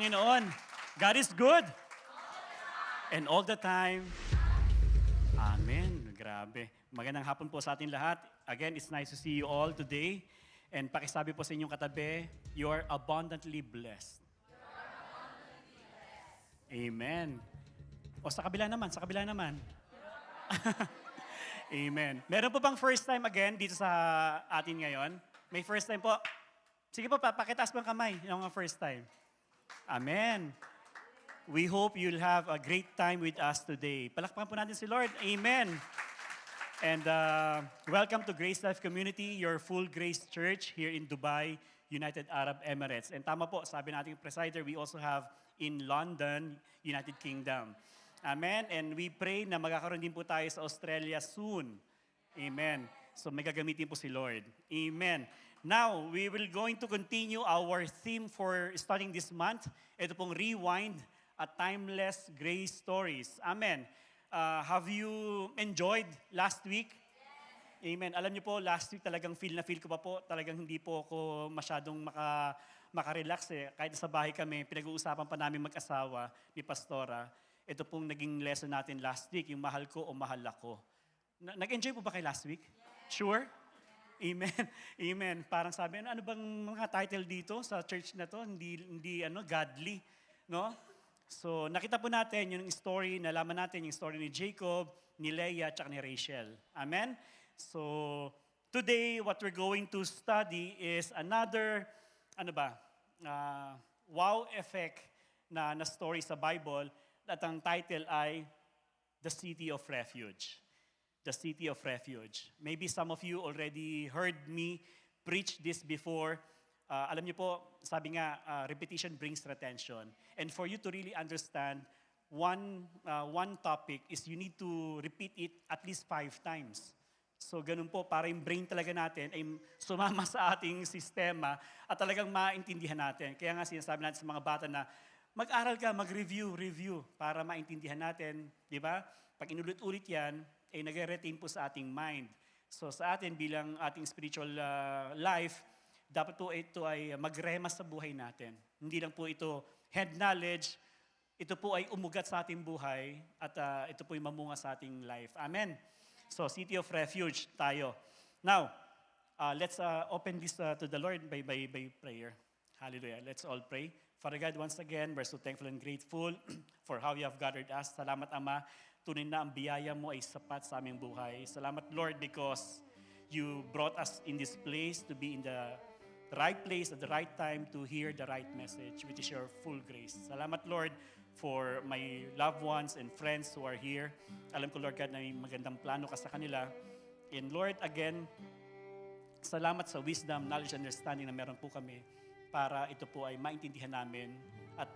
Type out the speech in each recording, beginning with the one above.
Panginoon. God is good. And all the time. Amen. Grabe. Magandang hapon po sa ating lahat. Again, it's nice to see you all today. And pakisabi po sa inyong katabi, you are abundantly blessed. Amen. O sa kabila naman. Amen. Meron po bang first time again dito sa atin ngayon? May first time po? Sige po, pakitaas mo ang kamay, yung first time. Amen. We hope you'll have a great time with us today. Palakpakan po natin si Lord. Amen. And welcome to Grace Life Community, your full grace church here in Dubai, United Arab Emirates. And tama po, sabi nating presider, we also have in London, United Kingdom. Amen. And we pray na magkakaroon din po tayo sa Australia soon. Amen. So may gagamitin po si Lord. Amen. Now, we will going to continue our theme for starting this month. Ito pong Rewind, a Timeless Grace Stories. Amen. Have you enjoyed last week? Yes. Amen. Alam niyo po, last week talagang feel ko pa po. Talagang hindi po ako masyadong makarelax eh. Kahit sa bahay kami, pinag-uusapan pa namin mag-asawa ni Pastora. Ito pong naging lesson natin last week, yung mahal ko o mahal ako. Nag-enjoy po ba kayo last week? Yes. Sure? Amen. Amen. Parang sabi, ano bang mga title dito sa church na to? Hindi godly, no? So, nakita po natin yung story, nalaman natin yung story ni Jacob, ni Leah, at ni Rachel. Amen? So, today, what we're going to study is another, wow effect na story sa Bible, at ang title ay The City of Refuge. The City of Refuge. Maybe some of you already heard me preach this before. Alam niyo po, sabi nga, repetition brings retention. And for you to really understand one topic is you need to repeat it at least 5 times. So ganun po, para yung brain talaga natin ay sumama sa ating sistema at talagang maintindihan natin. Kaya nga sinasabi natin sa mga bata na mag-aral ka, mag-review, para maintindihan natin. Di ba? Pag inulit-ulit yan, ay nag-retain po sa ating mind. So sa atin bilang ating spiritual life, dapat po ito ay magrema sa buhay natin. Hindi lang po ito head knowledge, ito po ay umugat sa ating buhay at ito po ay mamunga sa ating life. Amen. So City of Refuge tayo. Now, let's open this to the Lord by prayer. Hallelujah. Let's all pray. Father God, once again, we're so thankful and grateful for how you have gathered us. Salamat, Ama. Tunay na ang biyaya mo ay sapat sa aming buhay. Salamat, Lord, because you brought us in this place to be in the right place at the right time to hear the right message, which is your full grace. Salamat, Lord, for my loved ones and friends who are here. Alam ko, Lord God, na may magandang plano ka sa kanila. And Lord, again, salamat sa wisdom, knowledge, and understanding na meron po kami para ito po ay maintindihan namin at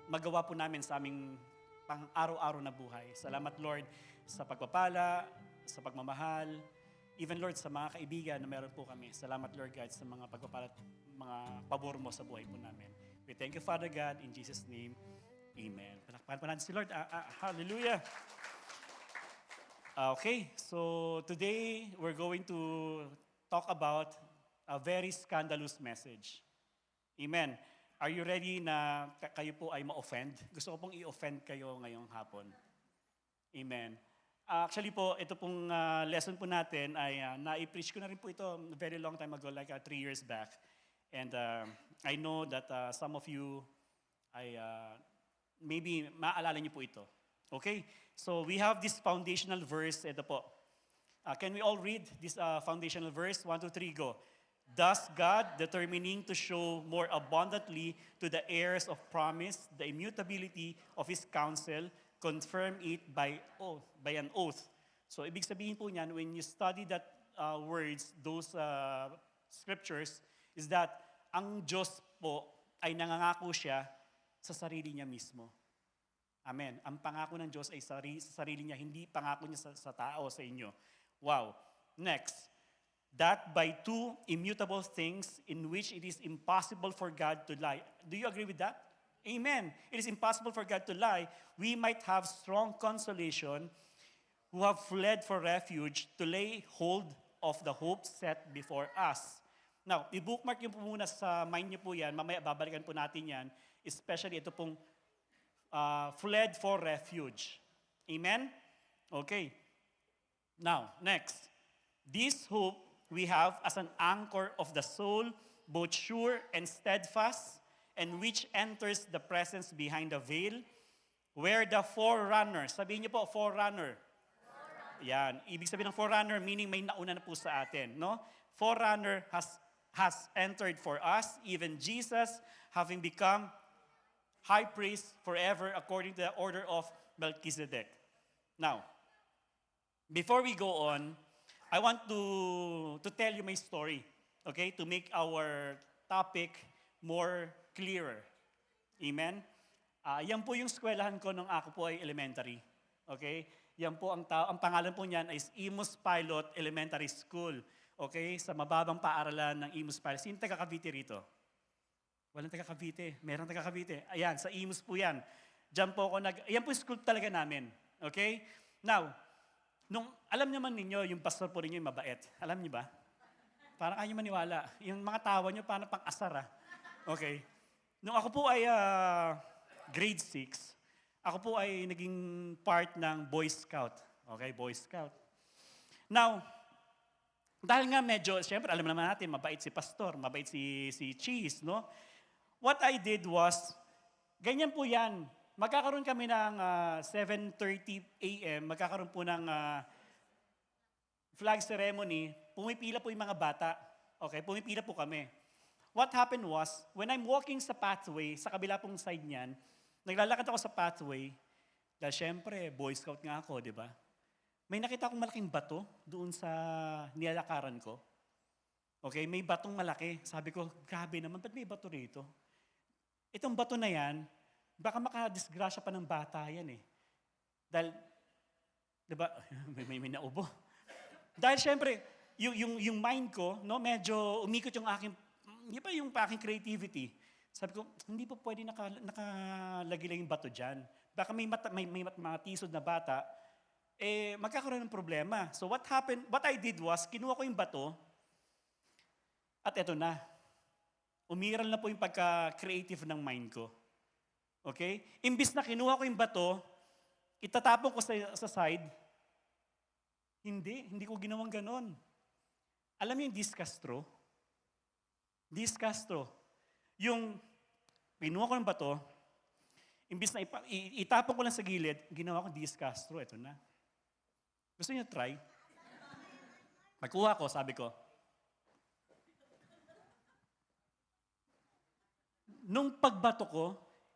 magawa po namin sa aming pang-araw-araw na buhay. Salamat, Lord, sa pagpapala, sa pagmamahal, even, Lord, sa mga kaibigan na meron po kami. Salamat, Lord God, sa mga pagpapala at mga pabor mo sa buhay po namin. We thank you, Father God, in Jesus' name, Amen. Palakpakan pa natin si Lord. Hallelujah. Okay, so today we're going to talk about a very scandalous message. Amen. Are you ready na kayo po ay ma-offend? Gusto ko pong i-offend kayo ngayong hapon. Amen. Actually po, ito pong lesson po natin ay na-preach ko na rin po ito very long time ago, like 3 years back. And I know that some of you ay maybe maalala niyo po ito. Okay? So we have this foundational verse. Ito po. Can we all read this foundational verse? 1, 2, 3, go. Thus God, determining to show more abundantly to the heirs of promise the immutability of His counsel, confirm it by an oath. So ibig sabihin po niyan, when you study that words, those scriptures, is that ang Diyos po ay nangangako siya sa sarili niya mismo. Amen. Ang pangako ng Diyos ay sa sarili niya, hindi pangako niya sa tao, sa inyo. Wow. Next. That by 2 immutable things in which it is impossible for God to lie. Do you agree with that? Amen. It is impossible for God to lie. We might have strong consolation who have fled for refuge to lay hold of the hope set before us. Now, i-bookmark niyo po muna sa mind niyo po yan. Mamaya babalikan po natin yan. especially ito pong fled for refuge. Amen? Okay. Now, next. This hope we have as an anchor of the soul, both sure and steadfast, and which enters the presence behind the veil, where the forerunner, sabihin niyo po, forerunner. Yan. Ibig sabihin ng forerunner, meaning may nauna na po sa atin. No? Forerunner has entered for us, even Jesus, having become high priest forever according to the order of Melchizedek. Now, before we go on, I want to tell you my story, okay? To make our topic more clearer. Amen? Yan po yung eskwelahan ko nung ako po ay elementary. Okay? Yan po ang pangalan po niyan is Imus Pilot Elementary School. Okay? Sa mababang paaralan ng Imus Pilot. Sino taga Cavite rito? Walang taga Cavite. Meron taga Cavite. Ayan, sa Imus po yan. Diyan po ako yan po yung school talaga namin. Okay? Now, alam naman ninyo, yung pastor po ninyo yung mabait. Alam niyo ba? Parang ayaw maniwala. Yung mga tawa niyo, parang pang-asar ah. Okay. Nung ako po ay grade 6, ako po ay naging part ng Boy Scout. Okay, Boy Scout. Now, dahil nga medyo, siyempre alam naman natin, mabait si pastor, mabait si Cheese, no? What I did was, ganyan po yan. Magkakaroon kami ng 7:30 a.m., magkakaroon po ng flag ceremony, pumipila po yung mga bata. Okay, pumipila po kami. What happened was, when I'm walking sa pathway, sa kabila pong side niyan, naglalakad ako sa pathway, dahil syempre, Boy Scout nga ako, di ba? May nakita akong malaking bato doon sa nilalakaran ko. Okay, may batong malaki. Sabi ko, grabe naman, ba't may bato rito? Itong bato na yan, baka makadisgrasya pa ng bata yan eh. Dahil, di ba, may naubo. Dahil syempre, yung mind ko, no, medyo umikot yung aking, hindi pa yung aking creativity. Sabi ko, hindi po pwede nakalagay lang yung bato dyan. Baka may mga tisod na bata, magkakaroon ng problema. So what I did was, kinuha ko yung bato, at eto na. Umiral na po yung pagka-creative ng mind ko. Okay? Imbis na kinuha ko yung bato, itatapon ko sa side, hindi ko ginawang ganon. Alam niyo yung discastro? Discastro. Yung pinuha ko ng bato, imbis na itapon ko lang sa gilid, ginawa ko discastro, ito na. Gusto niyo try? Magkuha ko, sabi ko. Nung pagbato ko,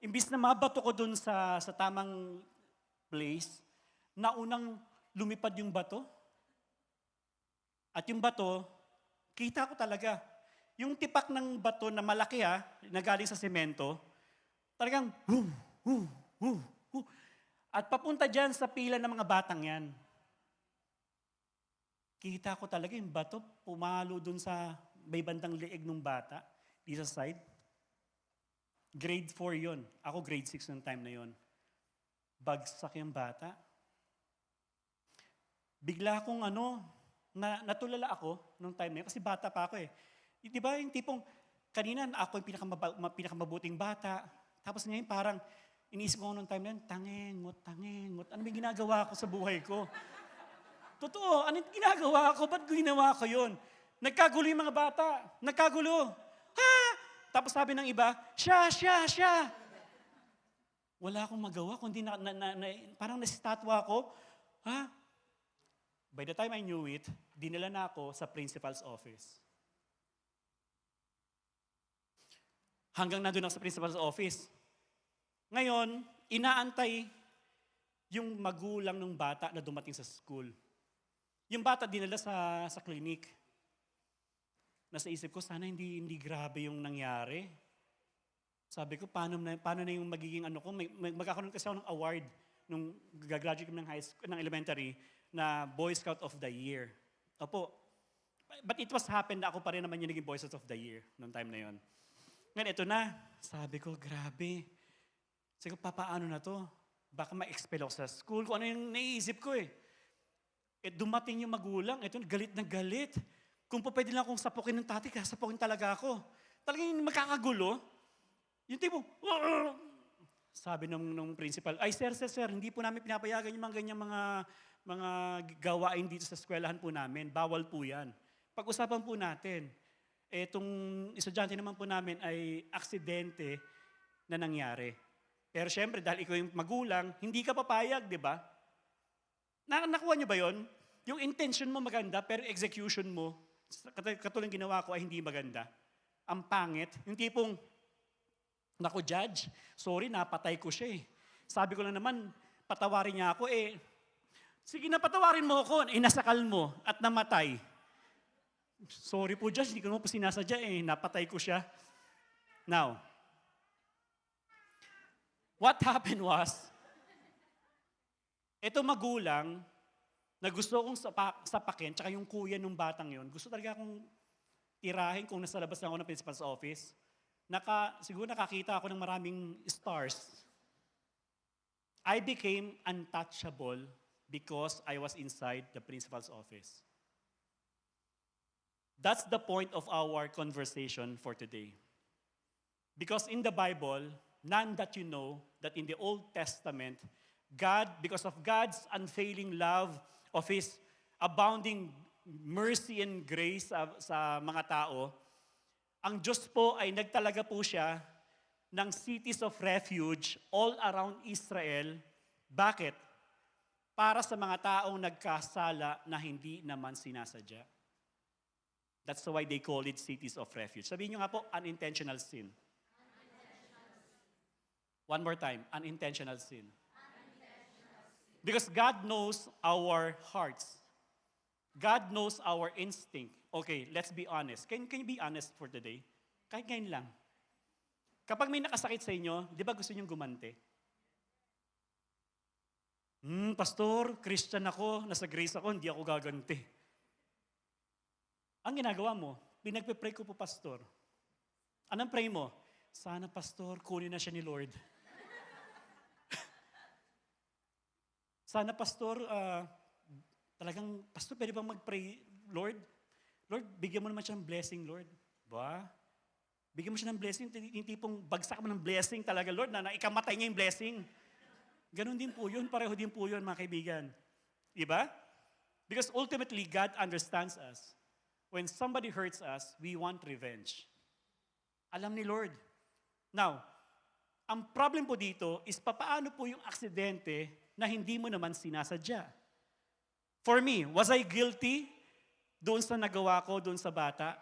imbis na mabato ko dun sa tamang place, naunang lumipad yung bato. At yung bato, kita ko talaga. Yung tipak ng bato na malaki na galing sa semento, talagang at papunta dyan sa pila ng mga batang yan. Kita ko talaga yung bato, pumalo dun sa may bandang leeg ng bata, di sa side. Grade 4 yon. Ako grade 6 ng time na yon. Bagsak yung bata. Bigla akong natulala ako nung time na yun, kasi bata pa ako eh. Di ba yung tipong, kanina ako yung pinakamabuting bata, tapos ngayon parang, iniisip ko nung time na yun, tangengot. Ano may ginagawa ko sa buhay ko? Totoo, ano yung ginagawa ko? Ba't ginawa ko yun? Nagkagulo yung mga bata. Nagkagulo. Ha! Tapos sabi ng iba, siya. Wala akong magawa, kundi parang nasistatwa ako. Ha? By the time I knew it, dinala na ako sa principal's office. Hanggang nandun ako sa principal's office. Ngayon, inaantay yung magulang ng bata na dumating sa school. Yung bata dinala sa clinic. Nasa isip ko, sana hindi grabe yung nangyari. Sabi ko, paano na yung magiging ko? Magkakaroon kasi ako ng award nung gagraduate kami ng high school, ng elementary, na Boy Scout of the Year. Opo. But it was happened na ako pa rin naman yung naging Boy Scout of the Year noong time na yon. Ngayon, ito na. Sabi ko, grabe. Sabi ko, papaano na to? Baka ma-expel ako sa school. Kung ano yung naiisip ko eh. Dumating yung magulang. Ito, galit na galit. Kung po pwede lang akong sapukin ng tati, sapukin talaga ako. Talagang magkakagulo. Yung tipo, "Arr!" Sabi nung principal, ay sir, hindi po namin pinapayagan yung mga ganyang mga gawain dito sa eskwelahan po namin. Bawal po yan. Pag-usapan po natin. Itong estudyante naman po namin ay aksidente na nangyari. Pero syempre, dahil ikaw yung magulang, hindi ka papayag, di ba? Nakuha niyo ba yon? Yung intention mo maganda, pero execution mo, katulad ginawa ko ay hindi maganda. Ang pangit. Yung tipong, naku judge, sorry, napatay ko siya eh. Sabi ko lang naman, patawarin niya ako eh. Sige na, patawarin mo ako. Nasakal mo at namatay. Sorry po judge, hindi ko naman po sinasadya eh. Napatay ko siya. Now, what happened was, ito magulang na gusto kong sapakin, tsaka yung kuya nung batang yon, gusto talaga akong tirahin kung nasa labas lang ako ng principal's office. Siguro nakakita ako ng maraming stars. I became untouchable because I was inside the principal's office. That's the point of our conversation for today. Because in the Bible, none that you know that in the Old Testament, God, because of God's unfailing love, of His abounding mercy and grace sa mga tao, ang Diyos po ay nagtalaga po siya ng cities of refuge all around Israel. Bakit? Para sa mga taong nagkasala na hindi naman sinasadya. That's why they call it cities of refuge. Sabihin nyo nga po, unintentional sin. One more time, unintentional sin. Because God knows our hearts. God knows our instinct. Okay, let's be honest. Can you be honest for today? Kahit ngayon lang. Kapag may nakasakit sa inyo, di ba gusto nyo gumante? Pastor, Christian ako, nasa grace ako, hindi ako gaganti. Ang ginagawa mo, pinagpe-pray ko po, pastor. Anong pray mo? Sana, pastor, kunin na siya ni Lord. Sana, pastor, talagang, pastor, pwede bang mag-pray, Lord? Lord, bigyan mo naman siya ng blessing, Lord. Ba? Bigyan mo siya ng blessing, yung tipong bagsak mo ng blessing talaga, Lord, na ikamatay niya yung blessing. Ganon din po yun, pareho din po yun, mga kaibigan. Diba? Because ultimately, God understands us. When somebody hurts us, we want revenge. Alam ni Lord. Now, ang problem po dito is papaano po yung aksidente na hindi mo naman sinasadya. For me, was I guilty doon sa nagawa ko, doon sa bata?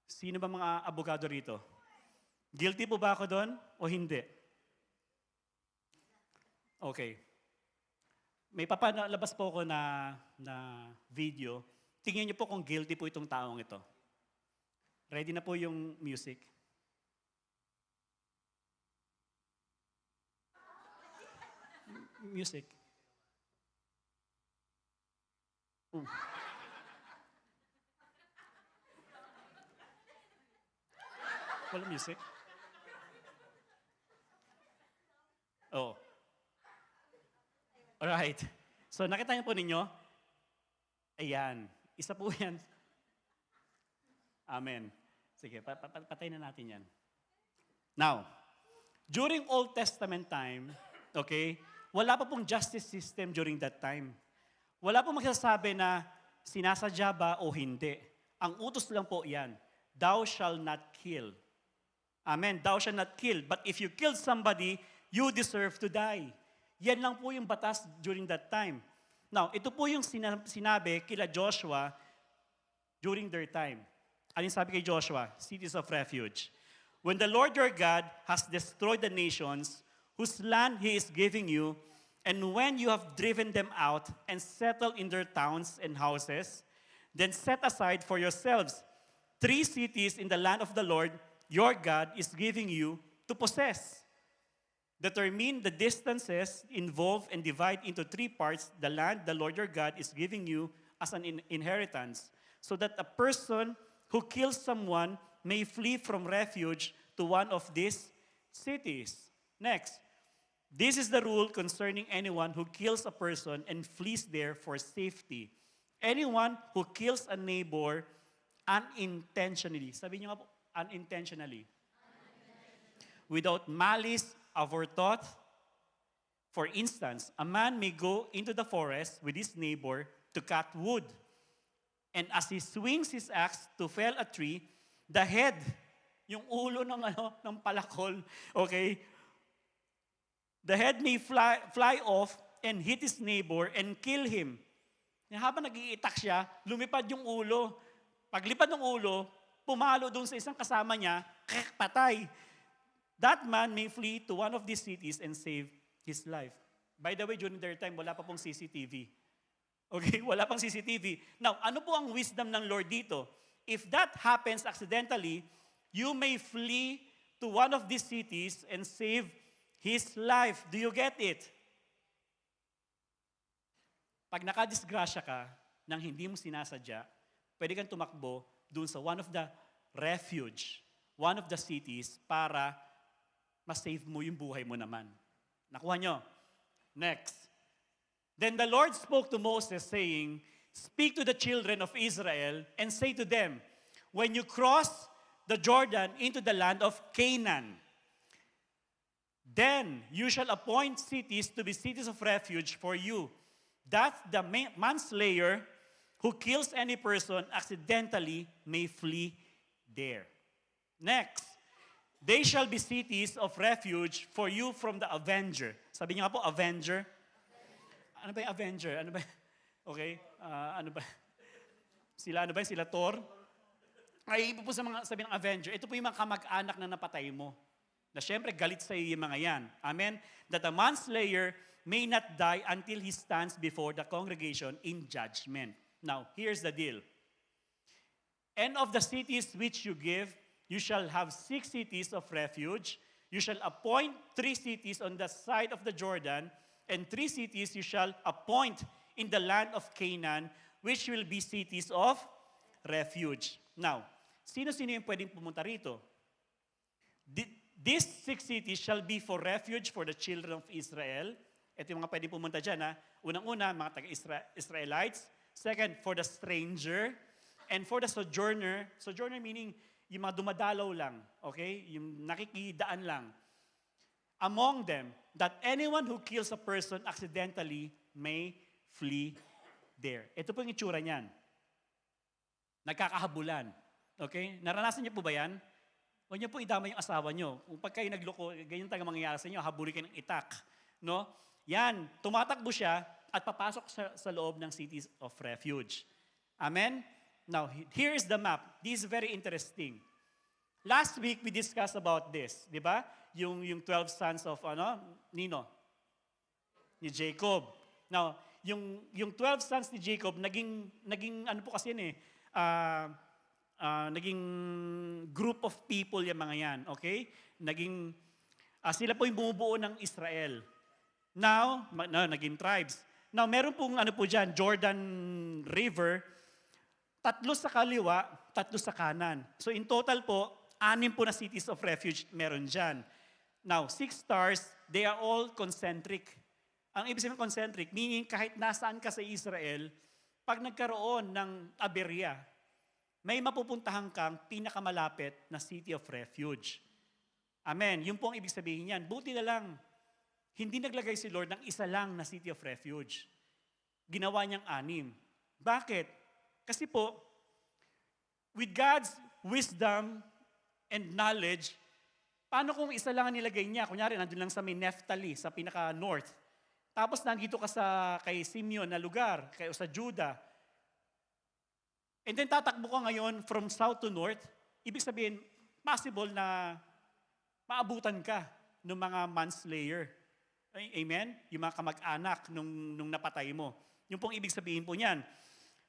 Sino ba mga abogado rito? Guilty po ba ako doon o hindi? Okay. May papalabas po ako na video. Tingnan niyo po kung guilty po itong taong ito. Ready na po yung music? Music. Wala music? Oh. Alright. So nakita niyo po ninyo? Ayan. Isa po yan. Amen. Sige, patay na natin yan. Now, during Old Testament time, okay, wala pa pong justice system during that time. Wala pong magsasabi na sinasadya ba o hindi. Ang utos lang po yan, thou shall not kill. Amen, thou shall not kill. But if you kill somebody, you deserve to die. Yan lang po yung batas during that time. Now, ito po yung sinabi kila Joshua during their time. Ano yung sabi kay Joshua? Cities of refuge. When the Lord your God has destroyed the nations whose land He is giving you, and when you have driven them out and settled in their towns and houses, then set aside for yourselves 3 cities in the land of the Lord your God is giving you to possess. Determine the distances involved and divide into 3 parts the land the Lord your God is giving you as an inheritance, so that a person who kills someone may flee from refuge to one of these cities. Next, this is the rule concerning anyone who kills a person and flees there for safety. Anyone who kills a neighbor unintentionally, sabi niyo nga po, unintentionally, without malice aforethought. For instance, a man may go into the forest with his neighbor to cut wood. And as he swings his axe to fell a tree, the head, yung ulo ng palakol, okay? The head may fly off and hit his neighbor and kill him. Habang nag-iitak siya, lumipad yung ulo. Paglipad ng ulo, pumalo doon sa isang kasama niya, patay. That man may flee to one of these cities and save his life. By the way, during their time, wala pa pong CCTV. Okay, wala pang CCTV. Now, ano po ang wisdom ng Lord dito? If that happens accidentally, you may flee to one of these cities and save his life. Do you get it? Pag nakadisgrasya ka nang hindi mo sinasadya, pwede kang tumakbo dun sa one of the refuge, one of the cities para ma-save mo yung buhay mo naman. Nakuha nyo? Next. Then the Lord spoke to Moses saying, "Speak to the children of Israel and say to them, when you cross the Jordan into the land of Canaan, then you shall appoint cities to be cities of refuge for you, that the manslayer who kills any person accidentally may flee there." Next, they shall be cities of refuge for you from the avenger. Sabi niyo nga po, avenger. Ano ba yung avenger? Ano ba? Okay? Ano ba? Sila Thor? Ay, ipo po sa mga sabi ng avenger, ito po yung mga kamag-anak na napatay mo. Na syempre, galit sa iyo yung mga yan. Amen? That a manslayer may not die until he stands before the congregation in judgment. Now, here's the deal. And of the cities which you give, you shall have 6 cities of refuge. You shall appoint 3 cities on the side of the Jordan, and 3 cities you shall appoint in the land of Canaan, which will be cities of refuge. Now, sino-sino yung pwedeng pumunta rito? These 6 cities shall be for refuge for the children of Israel. Ito yung mga pwedeng pumunta dyan. Unang-una, mga taga-Israelites. Second, for the stranger. And for the sojourner. Sojourner meaning yung mga dumadalaw lang. Okay? Yung nakikidaan lang. Among them, that anyone who kills a person accidentally may flee there. Ito po yung itsura niyan. Nagkakahabulan. Okay? Naranasan niyo po ba yan? Huwag niyo po idama yung asawa niyo. Kung pag kayo nagloko, ganyan talaga mangyayari sa inyo, habulin kayo ng itak. No? Yan, tumatakbo siya at papasok sa loob ng cities of refuge. Amen? Now, here is the map. This is very interesting. Last week, we discussed about this. Di ba? Yung 12 sons of, Nino? Ni Jacob. Now, yung 12 sons ni Jacob, naging ano po kasi yun naging group of people yung mga yan, okay? Sila po yung bumubuo ng Israel. Now, naging tribes. Now, meron pong ano po dyan, Jordan River, 3 sa kaliwa, 3 sa kanan. So in total po, 6 po na cities of refuge meron dyan. Now, 6 stars, they are all concentric. Ang ibig sabihin concentric, meaning kahit nasaan ka sa Israel, pag nagkaroon ng aberya, may mapupuntahan kang pinakamalapit na city of refuge. Amen. Yun po ang ibig sabihin yan. Buti na lang, hindi naglagay si Lord ng isa lang na city of refuge. Ginawa niyang 6. Bakit? Kasi po, with God's wisdom and knowledge, paano kung isa lang ang nilagay niya? Kunyari, nandun lang sa may Naphtali, sa pinaka-north. Tapos nandito ka kay Simeon na lugar, sa Judah. And then tatakbo ka ngayon from south to north, ibig sabihin, possible na maabutan ka ng mga manslayer. Amen? Yung mga kamag-anak nung napatay mo. Yung pong ibig sabihin po niyan.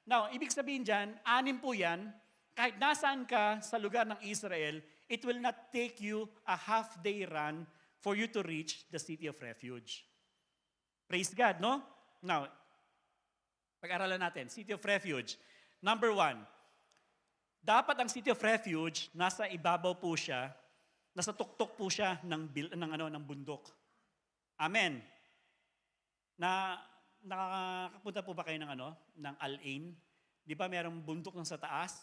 Now, ibig sabihin dyan, 6 po yan, kahit nasaan ka sa lugar ng Israel, it will not take you a half-day run for you to reach the city of refuge. Praise God, no? Now, pag-aralan natin, city of refuge. Number 1, dapat ang city of refuge, nasa ibabaw po siya, nasa tuktok po siya ng bundok. Amen. Nakakapunta po ba kayo ng Al-Ain? Di ba merong bundok sa taas?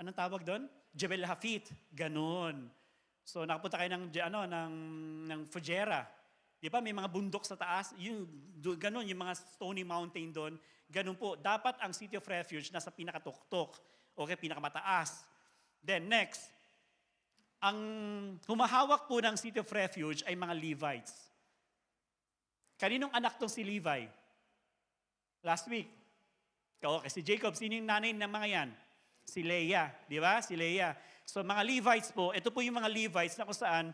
Anong tawag doon? Jebel Hafit. Ganon. So nakapunta kayo ng Fujairah. Di ba, may mga bundok sa taas, ganun, yung mga stony mountain doon, ganun po. Dapat ang City of Refuge nasa pinakatuktok, okay, pinakamataas. Then next, ang humahawak po ng City of Refuge ay mga Levites. Kaninong anak tong si Levi? Last week. Okay, si Jacob, sino yung nanay ng mga yan? Si Leah, di ba? Si Leah. So mga Levites po, ito po yung mga Levites na kung saan,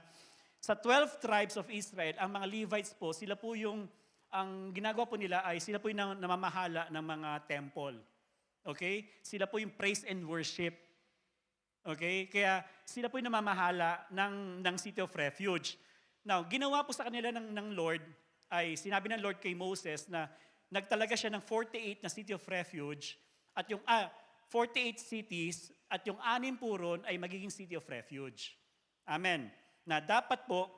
sa 12 tribes of Israel, ang mga Levites po, sila po yung, ang ginagawa po nila ay sila po yung namamahala ng mga temple. Okay? Sila po yung praise and worship. Okay? Kaya sila po yung namamahala ng City of Refuge. Now, ginawa po sa kanila ng Lord, ay sinabi ng Lord kay Moses na nagtalaga siya ng 48 na City of Refuge at yung 48 cities at yung 6 po ron ay magiging City of Refuge. Amen. Na dapat po,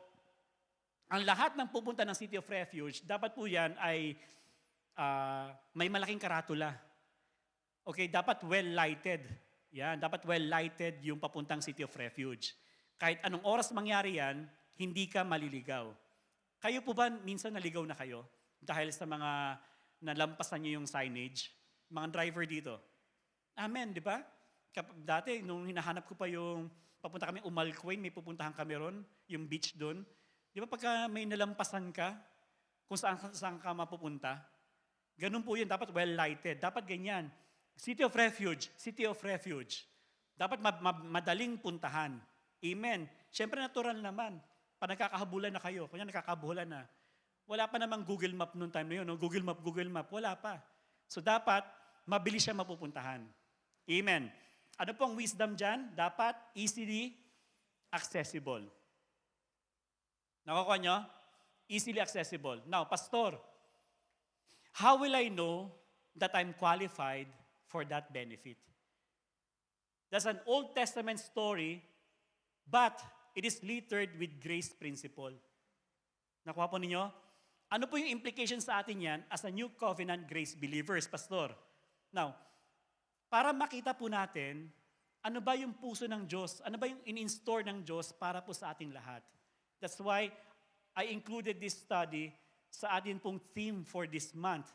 ang lahat ng pupunta ng City of Refuge, dapat po yan ay may malaking karatula. Okay, dapat well-lighted. Yan, dapat well-lighted yung papuntang City of Refuge. Kahit anong oras mangyari yan, hindi ka maliligaw. Kayo po ba minsan naligaw na kayo dahil sa mga nalampasan nyo yung signage? Mga driver dito. Amen, di ba? Dati, nung hinahanap ko pa yung, papunta kami Umalquain, may pupuntahan kami ron, yung beach doon. Di ba pagka may nalampasan ka, kung saan ka mapupunta, ganun po yun, dapat well-lighted. Dapat ganyan. City of Refuge, City of Refuge. Dapat madaling puntahan. Amen. Siyempre natural naman. Pag nagkakahabulan na kayo, kunya nagkakahabulan na, wala pa namang Google Map noong time na yun. No? Google Map, wala pa. So dapat, mabilis siya mapupuntahan. Amen. Ano pong wisdom dyan? Dapat easily accessible. Nakukuha nyo? Easily accessible. Now, Pastor, how will I know that I'm qualified for that benefit? That's an Old Testament story, but it is littered with grace principle. Nakuha po ninyo? Ano po yung implication sa atin yan as a New Covenant grace believers, Pastor? Now, para makita po natin, ano ba yung puso ng Diyos? Ano ba yung in-store ng Diyos para po sa ating lahat? That's why I included this study sa atin pong theme for this month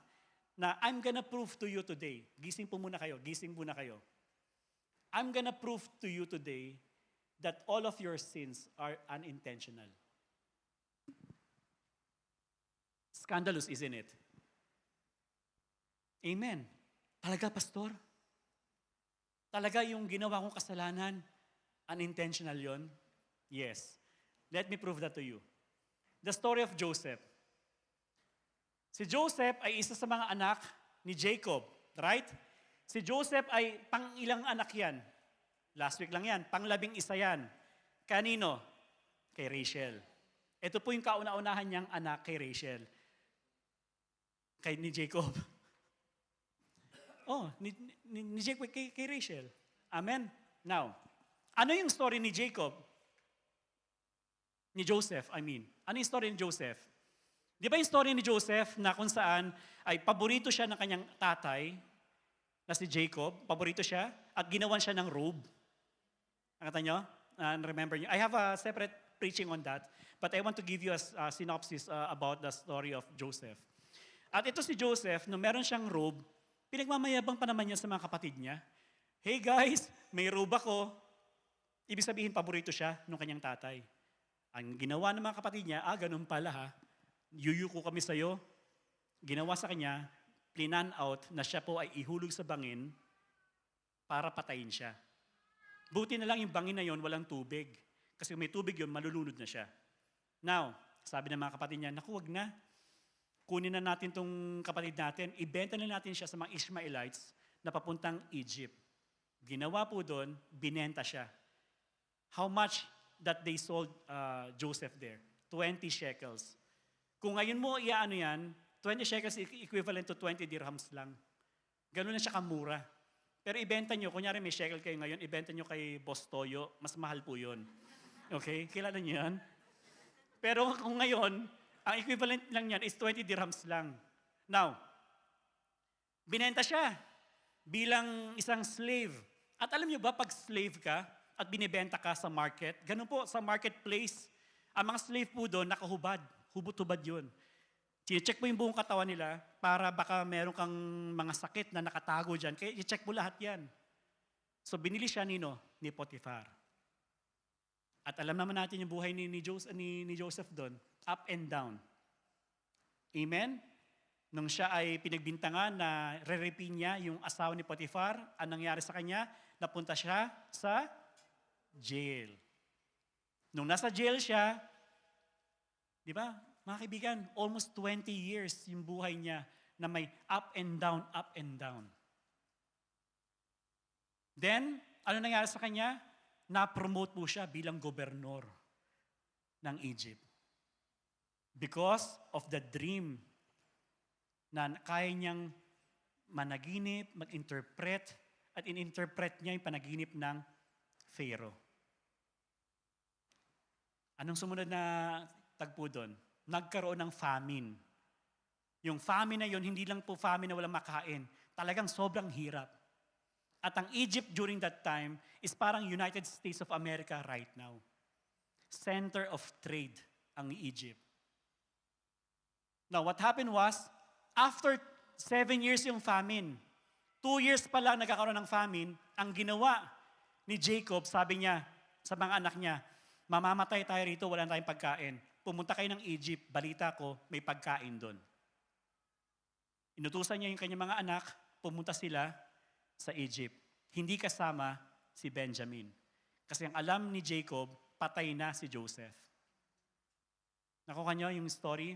na I'm gonna prove to you today. Gising po muna kayo. Gising muna kayo. I'm gonna prove to you today that all of your sins are unintentional. Scandalous, isn't it? Amen. Talaga, Pastor? Talaga yung ginawa kong kasalanan, unintentional yon? Yes. Let me prove that to you. The story of Joseph. Si Joseph ay isa sa mga anak ni Jacob, right? Si Joseph ay pang-ilang anak yan? Last week lang yan. Pang-11 yan. Kanino? Kay Rachel. Ito po yung kauna-unahan niyang anak kay Rachel. Ni Jacob. Ni Jacob kay Rachel. Amen? Now, ano yung story ni Jacob? Ni Joseph, I mean. Ano yung story ni Joseph? Di ba yung story ni Joseph na kung saan ay paborito siya ng kanyang tatay, na si Jacob, paborito siya, at ginawan siya ng robe. Nakita nyo? Remember nyo? I have a separate preaching on that, but I want to give you a synopsis about the story of Joseph. At ito si Joseph, nung meron siyang robe, pinagmamayabang pa naman niya sa mga kapatid niya. Hey guys, may robe ako. Ibig sabihin, paborito siya ng kanyang tatay. Ang ginawa ng mga kapatid niya, ganun pala ha, yuyuko kami sa'yo. Ginawa sa kanya, plinan out na siya po ay ihulog sa bangin para patayin siya. Buti na lang yung bangin na yon walang tubig. Kasi kung may tubig yun, malulunod na siya. Now, sabi ng mga kapatid niya, naku, wag na. Kunin na natin tong kapatid natin, ibenta na natin siya sa mga Ishmaelites na papuntang Egypt. Ginawa po doon, binenta siya. How much that they sold Joseph there? 20 shekels. Kung ngayon mo iaano yan, 20 shekels equivalent to 20 dirhams lang. Ganun na siya kamura. Pero ibenta nyo, kunyari may shekel kayo ngayon, ibenta nyo kay Boss Toyo, mas mahal po yun. Okay? Kilala nyo yan? Pero kung ngayon, ang equivalent lang yan is 20 dirhams lang. Now, binenta siya bilang isang slave. At alam nyo ba, pag slave ka, at binibenta ka sa market. Ganun po, sa marketplace. Ang mga slave po doon, nakahubad. Hubot-hubad yun. Check mo yung buong katawan nila para baka meron kang mga sakit na nakatago dyan. Kaya i-check mo lahat yan. So binili siya ni Potiphar. At alam naman natin yung buhay ni Joseph doon. Up and down. Amen? Nung siya ay pinagbintangan na re-rapin niya yung asawa ni Potiphar, anong nangyari sa kanya? Napunta siya sa jail. Nung nasa jail siya, di ba, mga kaibigan, almost 20 years yung buhay niya na may up and down, up and down. Then, ano nangyari sa kanya? Na-promote po siya bilang gobernador ng Egypt. Because of the dream na kaya niyang managinip, mag-interpret, at in-interpret niya yung panaginip ng Pharaoh. Anong sumunod na tagpo doon? Nagkaroon ng famine. Yung famine na yun, hindi lang po famine na walang makain. Talagang sobrang hirap. At ang Egypt during that time is parang United States of America right now. Center of trade ang Egypt. Now, what happened was, after 7 years yung famine, 2 years pa lang nagkakaroon ng famine, ang ginawa ni Jacob, sabi niya sa mga anak niya, mamamatay tayo rito, wala na tayong pagkain. Pumunta kayo ng Egypt, balita ko, may pagkain doon. Inutusan niya yung kanyang mga anak, pumunta sila sa Egypt. Hindi kasama si Benjamin. Kasi ang alam ni Jacob, patay na si Joseph. Nakuha niyo yung story?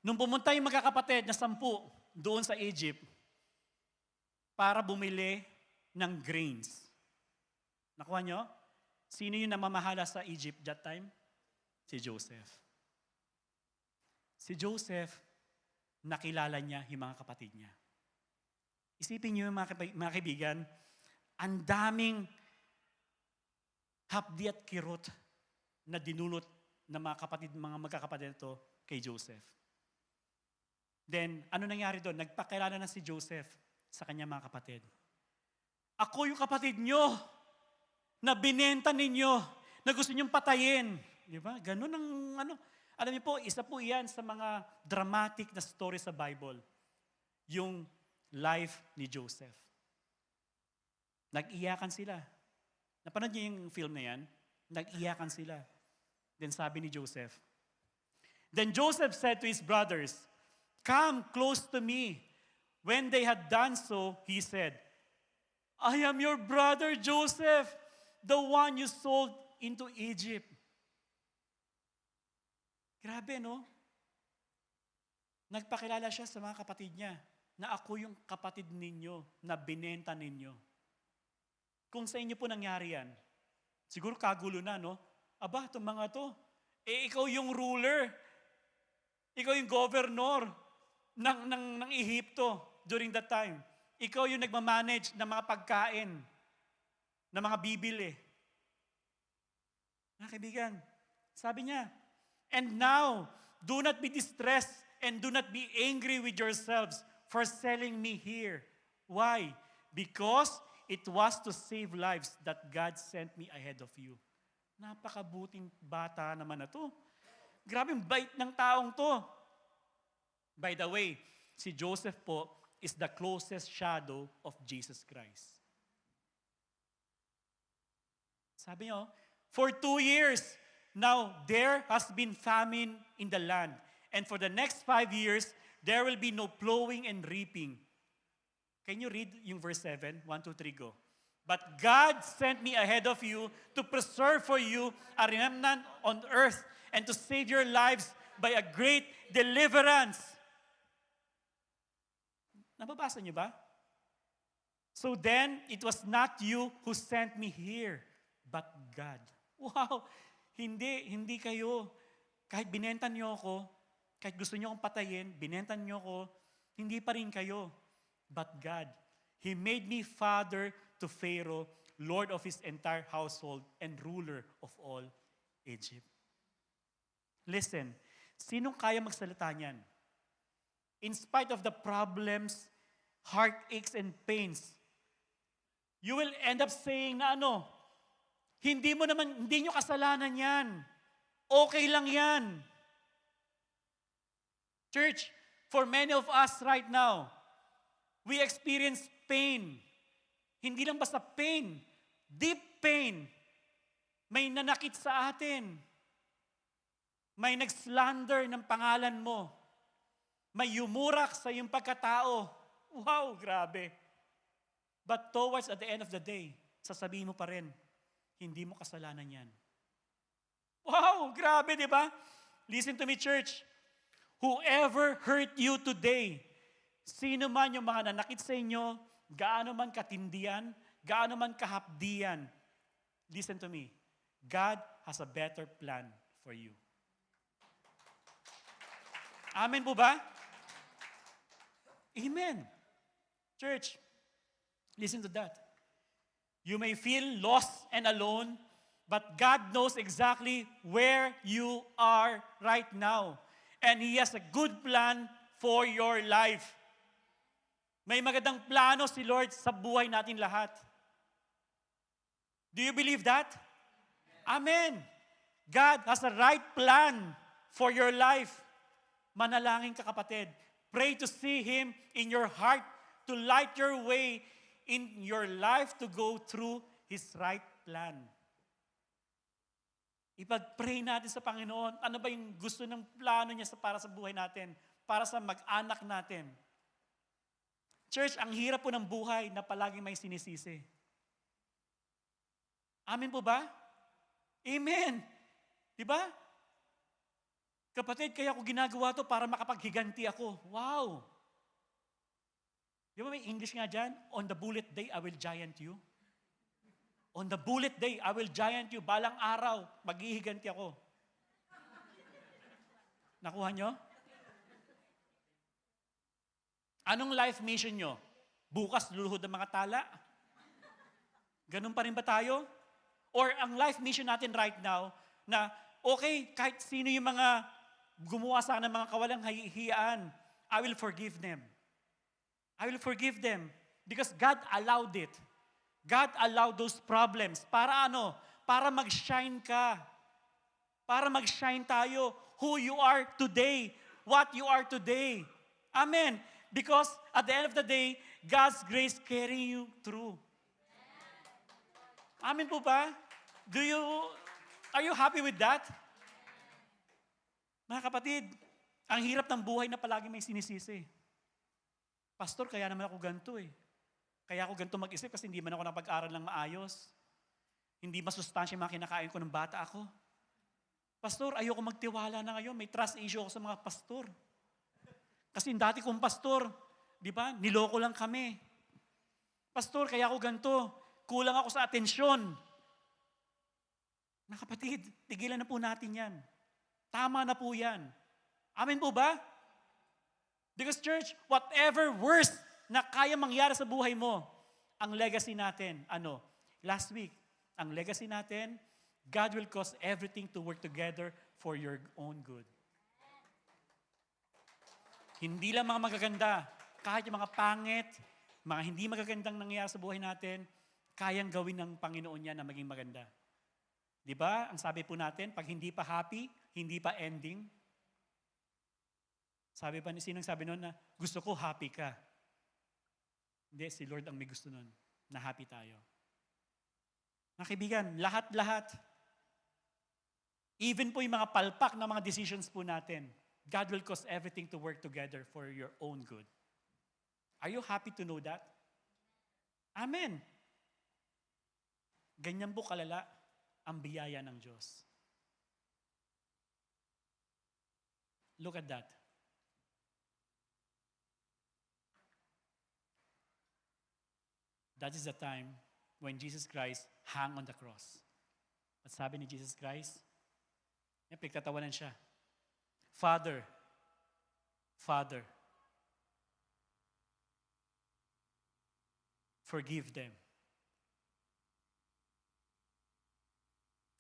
Nung pumunta yung magkakapatid na 10 doon sa Egypt para bumili ng grains. Nakuha niyo? Sino yung namamahala sa Egypt that time? Si Joseph. Si Joseph, nakilala niya yung mga kapatid niya. Isipin niyo mga kaibigan, ang daming hapdi at kirot na dinulot ng mga magkakapatid ito kay Joseph. Then, ano nangyari doon? Nagpakilala na si Joseph sa kanyang mga kapatid. Ako yung kapatid nyo na binenta ninyo, na gusto nyong patayin. Di ba? Ganun ang Alam niyo po, isa po iyan sa mga dramatic na story sa Bible. Yung life ni Joseph. Nag-iyakan sila. Napanood niyo yung film na yan? Nag-iyakan sila. Then sabi ni Joseph, then Joseph said to his brothers, come close to me. When they had done so, he said, I am your brother Joseph, the one you sold into Egypt. Grabe, no? Nagpakilala siya sa mga kapatid niya na ako yung kapatid ninyo na binenta ninyo. Kung sa inyo po nangyari yan, siguro kagulo na, no? Aba, itong mga to, ikaw yung ruler. Ikaw yung governor ng Ehipto during that time. Ikaw yung nagmamanage ng mga pagkain, ng mga bibili. Mga kaibigan, sabi niya, and now, do not be distressed and do not be angry with yourselves for selling me here. Why? Because it was to save lives that God sent me ahead of you. Napakabuting bata naman na to. Grabe, bait ng taong to. By the way, si Joseph po is the closest shadow of Jesus Christ. Sabi niyo, for 2 years, now there has been famine in the land. And for the next 5 years, there will be no plowing and reaping. Can you read yung verse 7? 1, 2, 3, go. But God sent me ahead of you to preserve for you a remnant on earth and to save your lives by a great deliverance. Nababasa niyo ba? So then, it was not you who sent me here, but God. Wow! Hindi kayo. Kahit binenta niyo ako, kahit gusto niyo akong patayin, binenta niyo ako, hindi pa rin kayo, but God. He made me father to Pharaoh, Lord of his entire household, and ruler of all Egypt. Listen, sinong kaya magsalita niyan? In spite of the problems, heartaches, and pains, You will end up saying na ano, hindi nyo kasalanan yan. Okay lang yan. Church, for many of us right now, we experience pain. Hindi lang basta pain, deep pain. May nanakit sa atin. May nag-slander ng pangalan mo. May yumurak sa iyong pagkatao. Wow, grabe. But towards at the end of the day, sasabihin mo pa rin, hindi mo kasalanan yan. Wow, grabe, di ba? Listen to me, church. Whoever hurt you today, sino man yung mga nanakit sa inyo, gaano man katindihan, gaano man kahapdian, listen to me. God has a better plan for you. Amen po ba? Amen. Church, listen to that. You may feel lost and alone, but God knows exactly where you are right now. And He has a good plan for your life. May magandang plano si Lord sa buhay natin lahat. Do you believe that? Amen. God has a right plan for your life. Manalangin ka, kapatid. Pray to see Him in your heart, to light your way in your life to go through His right plan. Ipag-pray natin sa Panginoon, ano ba yung gusto ng plano niya para sa buhay natin, para sa mag-anak natin. Church, ang hirap po ng buhay na palaging may sinisisi. Amen po ba? Amen. Diba? Kapatid, kaya ko ginagawa to para makapaghiganti ako. Wow! Di ba may English nga dyan? On the bullet day, I will giant you. On the bullet day, I will giant you. Balang araw, maghihiganti ako. Nakuha nyo? Anong life mission nyo? Bukas luluhod ng mga tala? Ganun pa rin ba tayo? Or ang life mission natin right now, na okay, kahit sino yung mga gumawa sa akin ng mga kawalang hiyaan, I will forgive them. I will forgive them because God allowed it. God allowed those problems. Para ano? Para mag-shine ka. Para mag-shine tayo. Who you are today. What you are today. Amen. Because at the end of the day, God's grace carry you through. Amen po ba? Are you happy with that? Mga kapatid, ang hirap ng buhay na palagi may sinisisi. Pastor, kaya naman ako ganito eh. Kaya ako ganito mag-isip kasi hindi man ako napag-aral ng maayos. Hindi masustansya yung mga kinakain ko ng bata ako. Pastor, ayoko magtiwala na ngayon. May trust issue ako sa mga pastor. Kasi dati kong pastor, di ba, niloko lang kami. Pastor, kaya ako ganito. Kulang ako sa atensyon. Mga kapatid, tigilan na po natin yan. Tama na po yan. Amen po ba? Because church, whatever worst na kaya mangyari sa buhay mo, ang legacy natin, ano? Last week, ang legacy natin, God will cause everything to work together for your own good. Hindi lang mga magaganda, kahit yung mga pangit, mga hindi magagandang nangyayari sa buhay natin, kayang gawin ng Panginoon yan na maging maganda. Di ba? Ang sabi po natin, pag hindi pa happy, hindi pa ending. Sabi pa, sinong sabi noon na gusto ko happy ka? Hindi, si Lord ang may gusto noon, na happy tayo. Mga kaibigan, lahat-lahat, even po yung mga palpak na mga decisions po natin, God will cause everything to work together for your own good. Are you happy to know that? Amen. Ganyan po kalala ang biyaya ng Diyos. Look at that. That is the time when Jesus Christ hung on the cross. At sabi ni Jesus Christ, pinagtatawanan siya. Father, Father, forgive them,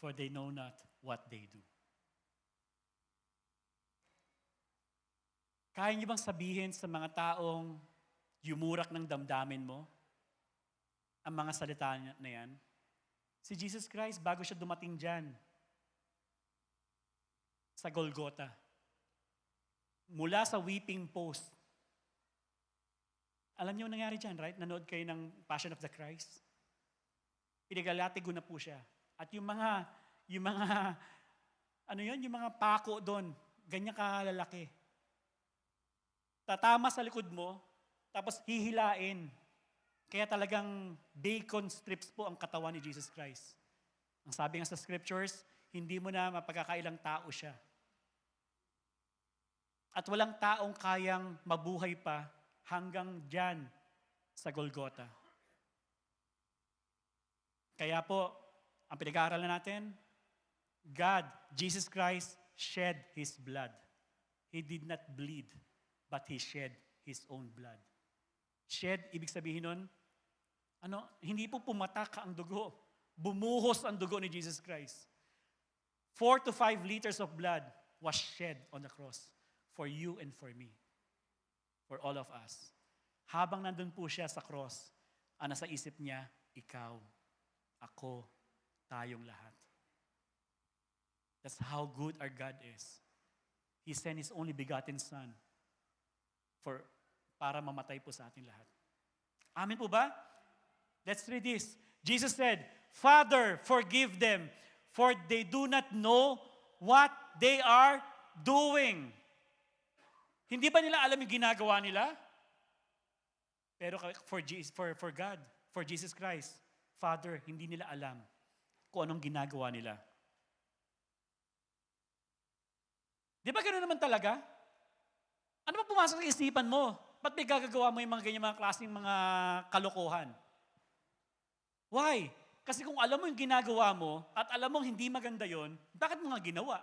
for they know not what they do. Kaya niyo bang sabihin sa mga taong yumurak ng damdamin mo? ang mga salita na yan? Si Jesus Christ, bago siya dumating dyan, sa Golgotha, mula sa weeping post, alam niyo ang nangyari dyan, right? Nanood kayo ng Passion of the Christ? Pinagalatigo na po siya. At yung mga, yung mga pako doon, ganyan kalalaki. Tatama sa likod mo, tapos hihilain. Kaya talagang bacon strips po ang katawan ni Jesus Christ. Ang sabi nga sa scriptures, hindi mo na mapagkakailang tao siya. At walang taong kayang mabuhay pa hanggang dyan sa Golgotha. Kaya po, ang pinag-aaralan natin, God, Jesus Christ, shed His blood. He did not bleed, but He shed His own blood. Shed, ibig sabihin nun, hindi po pumatak ang dugo. Bumuhos ang dugo ni Jesus Christ. 4 to 5 liters of blood was shed on the cross for you and for me. For all of us. Habang nandun po siya sa cross, ang nasa isip niya, ikaw, ako, tayong lahat. That's how good our God is. He sent His only begotten Son para mamatay po sa ating lahat. Amen po ba? Let's read this. Jesus said, Father, forgive them, for they do not know what they are doing. Hindi ba nila alam yung ginagawa nila? Pero for God, for Jesus Christ, Father, hindi nila alam kung anong ginagawa nila. Di ba gano'n naman talaga? Ano ba pumasok sa isipan mo? Ba't may gagagawa mo yung mga ganyan mga klaseng mga kalokohan? Why? Kasi kung alam mo yung ginagawa mo at alam mong hindi maganda yon, bakit mo nga ginawa?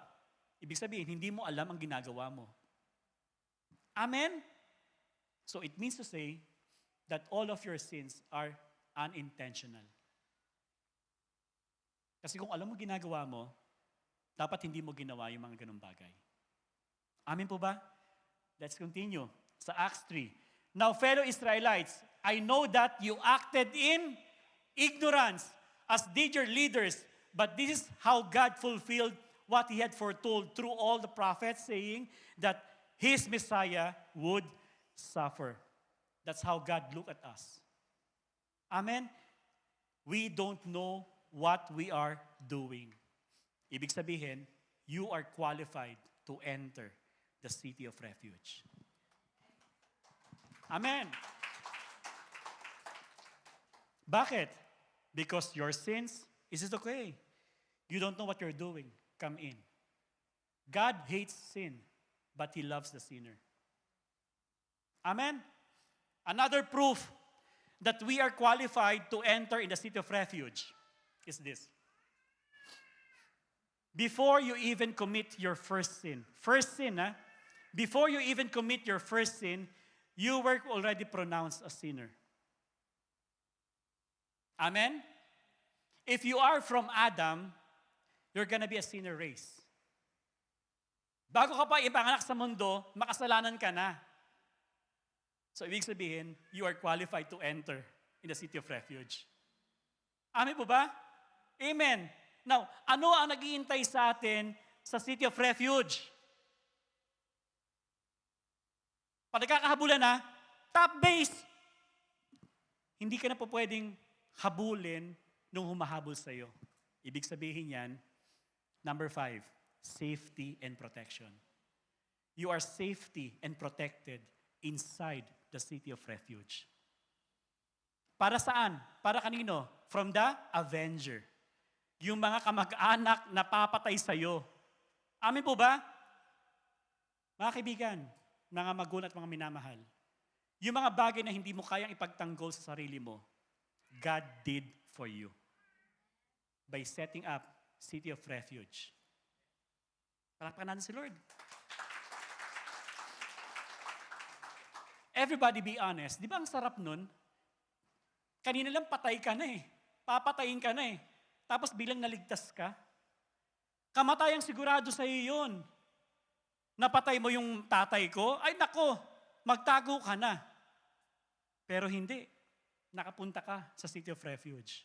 Ibig sabihin, hindi mo alam ang ginagawa mo. Amen? So it means to say that all of your sins are unintentional. Kasi kung alam mo ginagawa mo, dapat hindi mo ginawa yung mga ganung bagay. Amen po ba? Let's continue. Sa Acts 3. Now, fellow Israelites, I know that you acted in ignorance, as did your leaders, but this is how God fulfilled what He had foretold through all the prophets, saying that His Messiah would suffer. That's how God looked at us. Amen? We don't know what we are doing. Ibig sabihin, you are qualified to enter the city of refuge. Amen. Bakit? Because your sins, is it okay? You don't know what you're doing. Come in. God hates sin, but He loves the sinner. Amen? Another proof that we are qualified to enter in the city of refuge is this. Before you even commit your first sin, before you even commit your first sin, you were already pronounced a sinner. Amen? If you are from Adam, you're gonna be a sinner race. Bago ka pa ipanganak sa mundo, makasalanan ka na. So, ibig sabihin, you are qualified to enter in the city of refuge. Amen po ba? Amen. Now, ano ang nag-iintay sa atin sa city of refuge? Pag nagkakahabulan na, top base. Hindi ka na po pwedeng habulin nung humahabol sa'yo. Ibig sabihin yan, number 5, safety and protection. You are safety and protected inside the city of refuge. Para saan? Para kanino? From the avenger. Yung mga kamag-anak na papatay sa'yo. Amin po ba? Mga kaibigan, mga magulang at mga minamahal, yung mga bagay na hindi mo kayang ipagtanggol sa sarili mo, God did for you by setting up city of refuge. Palakpakan natin si Lord. Everybody be honest. Di ba ang sarap nun? Kanina lang patay ka na eh. Papatayin ka na eh. Tapos bilang naligtas ka. Kamatayang sigurado sa iyo yun. Napatay mo yung tatay ko, ay nako, magtago ka na. Pero hindi. nakapunta ka sa City of Refuge.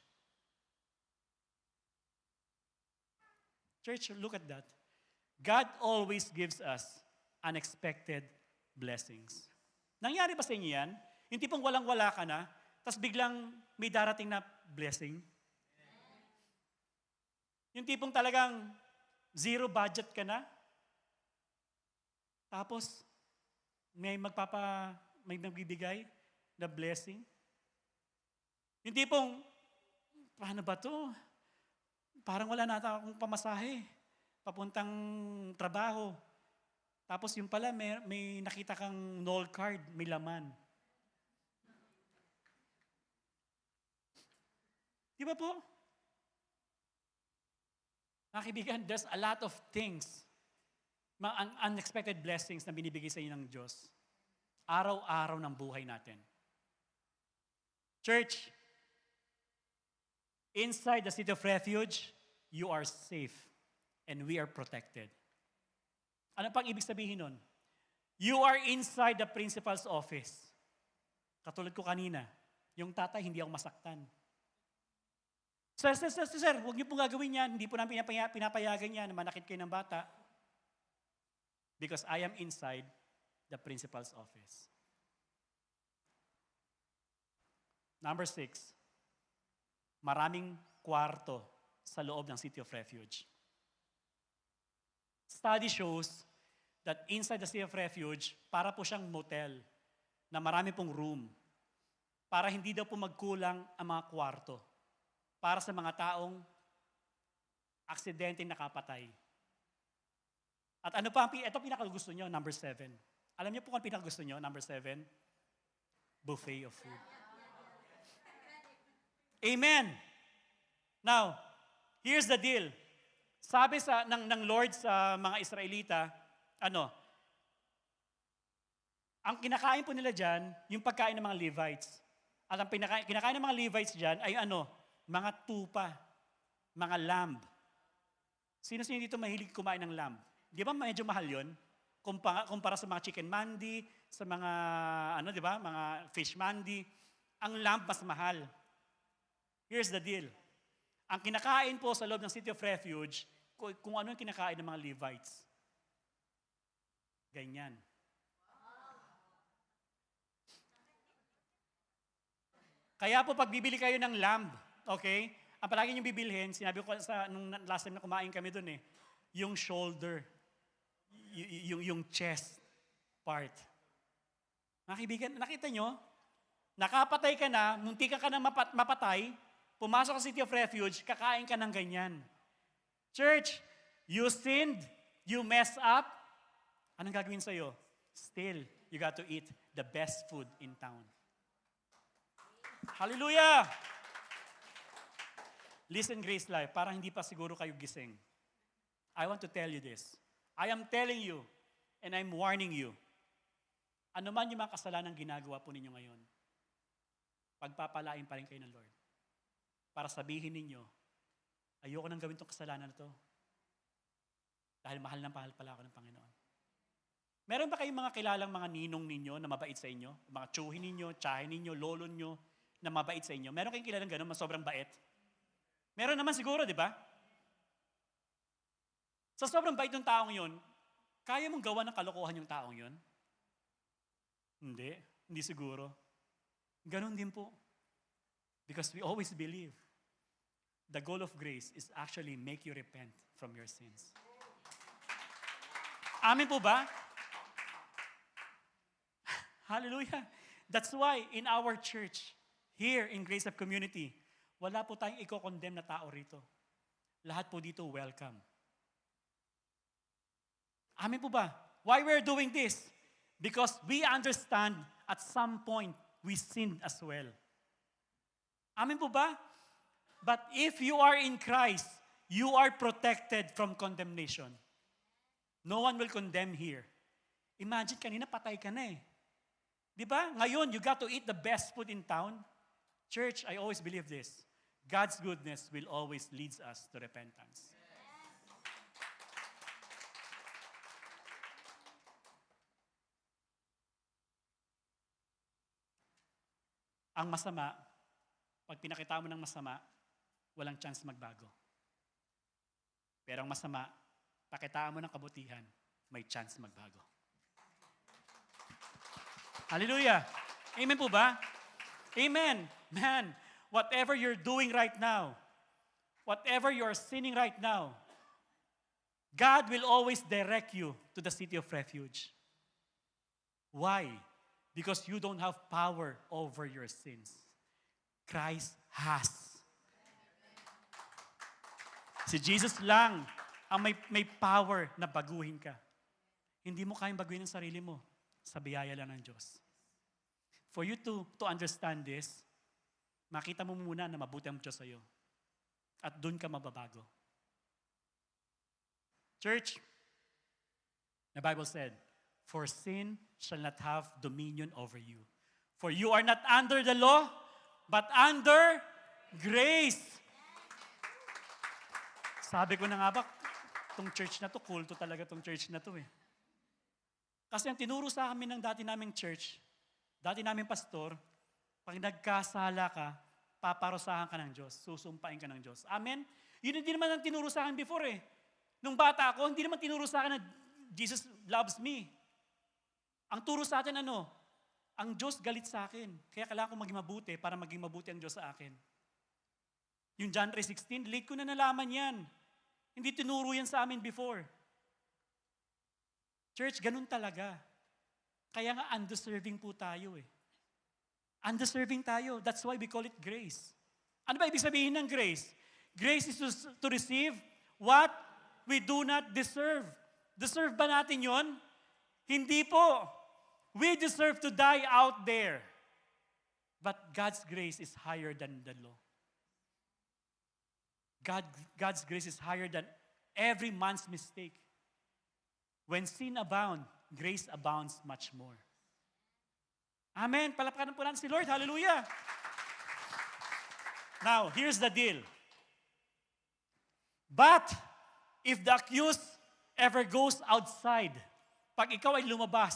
Church, look at that. God always gives us unexpected blessings. Nangyari ba sa inyo yan? Yung tipong walang-wala ka na, tapos biglang may darating na blessing? Yung tipong talagang zero budget ka na, tapos may magbibigay na blessing? Yung tipong, paano ba to? Parang wala na akong pamasahe, papuntang trabaho. Tapos yung pala, may nakita kang Knoll card, may laman. Di ba po? Mga kaibigan, there's a lot of things, mga unexpected blessings na binibigay sa inyo ng Diyos. Araw-araw ng buhay natin. Church, inside the City of Refuge, you are safe and we are protected. Ano pang ibig sabihin nun? You are inside the principal's office. Katulad ko kanina, yung tatay, hindi ako masaktan. Sir, huwag niyo po gagawin yan. Hindi po namin pinapayagan yan na manakit kayo ng bata. Because I am inside the principal's office. Number 6, maraming kwarto sa loob ng City of Refuge. Study shows that inside the City of Refuge, para po siyang motel na marami pong room para hindi daw po magkulang ang mga kwarto para sa mga taong aksidente nakapatay. At ano pa, ito pinakagusto nyo, number 7. Alam niyo po kung pinakagusto nyo, number 7? Buffet of food. Amen! Now, here's the deal. Sabi ng Lord sa mga Israelita, ang kinakain po nila dyan, yung pagkain ng mga Levites. At ang kinakain ng mga Levites dyan ay mga tupa, mga lamb. Sino dito mahilig kumain ng lamb? Di ba medyo mahal yun? Kumpara sa mga chicken mandi, sa mga, di ba, mga fish mandi, ang lamb mas mahal. Here's the deal. Ang kinakain po sa loob ng City of Refuge, kung ano yung kinakain ng mga Levites. Ganyan. Kaya po pag bibili kayo ng lamb, okay? Ang palagi niyong bibilhin, sinabi ko nung last time na kumain kami dun yung shoulder, yung chest part. Mga kaibigan, nakita nyo? Nakapatay ka na, munti ka na mapatay, pumasok sa City of Refuge, kakain ka ng ganyan. Church, you sinned, you messed up, anong gagawin sa'yo? Still, you got to eat the best food in town. Hallelujah! Listen, Grace Life, parang hindi pa siguro kayo gising. I want to tell you this. I am telling you, and I'm warning you, ano man yung mga kasalanan ginagawa po ninyo ngayon, pagpapalain pa rin kayo ng Lord. Para sabihin ninyo, ayoko nang gawin tong kasalanan na to. Dahil mahal na mahal pala ako ng Panginoon. Meron ba kayong mga kilalang mga ninong ninyo na mabait sa inyo? Mga tsuhin ninyo, tsahin ninyo, lolo nyo na mabait sa inyo? Meron kayong kilalang gano'n, sobrang bait? Meron naman siguro, di ba? Sa sobrang bait ng taong yon, kaya mong gawa ng kalokohan yung taong yon? Hindi siguro. Ganon din po. Because we always believe the goal of grace is actually make you repent from your sins. Amin po ba? Hallelujah. That's why in our church, here in Grace of Community, wala po tayong i-condemn na tao rito. Lahat po dito welcome. Amin po ba? Why we're doing this? Because we understand at some point we sinned as well. Amin po ba? But if you are in Christ, you are protected from condemnation. No one will condemn here. Imagine kanina patay ka na eh. Di ba? Ngayon, you got to eat the best food in town. Church, I always believe this. God's goodness will always lead us to repentance. Ang masama, pag pinakita mo ng masama, walang chance magbago. Pero ang masama, pakitaan mo ng kabutihan, may chance magbago. Hallelujah! Amen po ba? Amen! Man, whatever you're doing right now, whatever you're sinning right now, God will always direct you to the city of refuge. Why? Because you don't have power over your sins. Christ has. Si Jesus lang ang may power na baguhin ka. Hindi mo kayang baguhin ang sarili mo. Sa biyaya lang ng Diyos. For you to understand this, makita mo muna na mabuti ang Diyos sa'yo. At doon ka mababago. Church, the Bible said, for sin shall not have dominion over you. For you are not under the law, but under grace. Sabi ko na nga ba, itong church na to, kulto talaga itong church na to eh. Kasi ang tinuro sa amin ng dati naming church, dati naming pastor, pag nagkasala ka, paparusahan ka ng Diyos, susumpain ka ng Diyos. Amen? Yun hindi naman ang tinuro sa akin before eh. Nung bata ako, hindi naman tinuro sa akin na Jesus loves me. Ang turo sa atin ano? Ang Diyos galit sa akin. Kaya kailangan ko maging mabuti para maging mabuti ang Diyos sa akin. Yung John 3:16, late ko na nalaman yan. Hindi tinuro yan sa amin before. Church, ganun talaga. Kaya nga undeserving po tayo eh. Undeserving tayo. That's why we call it grace. Ano ba ibig sabihin ng grace? Grace is to receive what we do not deserve. Deserve ba natin yon? Hindi po. We deserve to die out there. But God's grace is higher than the law. God's grace is higher than every man's mistake. When sin abounds, grace abounds much more. Amen. Palakpakan po natin si Lord. Hallelujah. Now, here's the deal. But, if the accused ever goes outside, pag ikaw ay lumabas,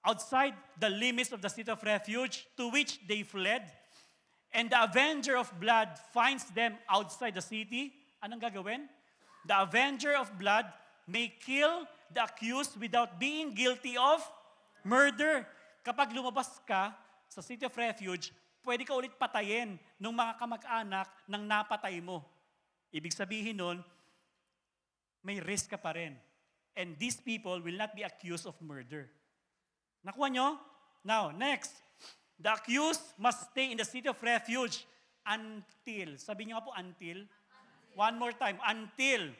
outside the limits of the city of refuge to which they fled, and the avenger of blood finds them outside the city, anong gagawin? The avenger of blood may kill the accused without being guilty of murder. Kapag lumabas ka sa city of refuge, pwede ka ulit patayin ng mga kamag-anak ng napatay mo. Ibig sabihin nun, may risk ka pa rin. And these people will not be accused of murder. Nakuha nyo? Now, next. The accused must stay in the city of refuge until. Sabi nyo nga po, until. One more time. Until.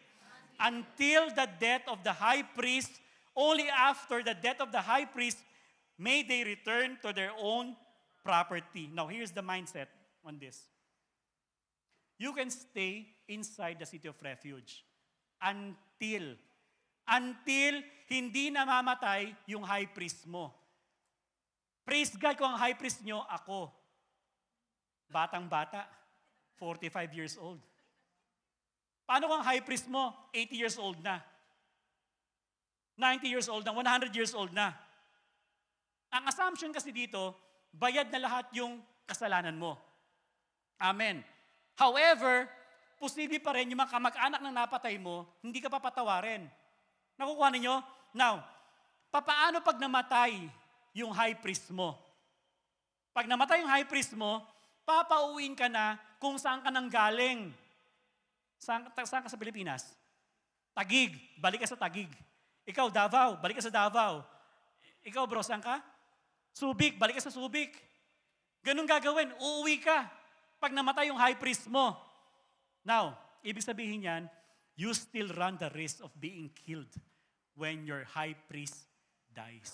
Until the death of the high priest. Only after the death of the high priest may they return to their own property. Now, here's the mindset on this. You can stay inside the city of refuge until hindi namamatay yung high priest mo. Praise God kung ang high priest nyo, ako. Batang-bata, 45 years old. Paano kung ang high priest mo, 80 years old na? 90 years old na, 100 years old na? Ang assumption kasi dito, bayad na lahat yung kasalanan mo. Amen. However, posible pa rin yung mga kamag-anak ng napatay mo, hindi ka papatawarin. Nakukuha ninyo? Now, papaano pag namatay yung high priest mo? Pag namatay yung high priest mo, papauwiin ka na kung saan ka nang galing. Saan ka sa Pilipinas? Taguig, balik ka sa Taguig. Ikaw, Davao, balik ka sa Davao. Ikaw, bro, saan ka? Subic, balik ka sa Subic. Ganun gagawin, uuwi ka pag namatay yung high priest mo. Now, ibig sabihin yan, you still run the risk of being killed when your high priest dies.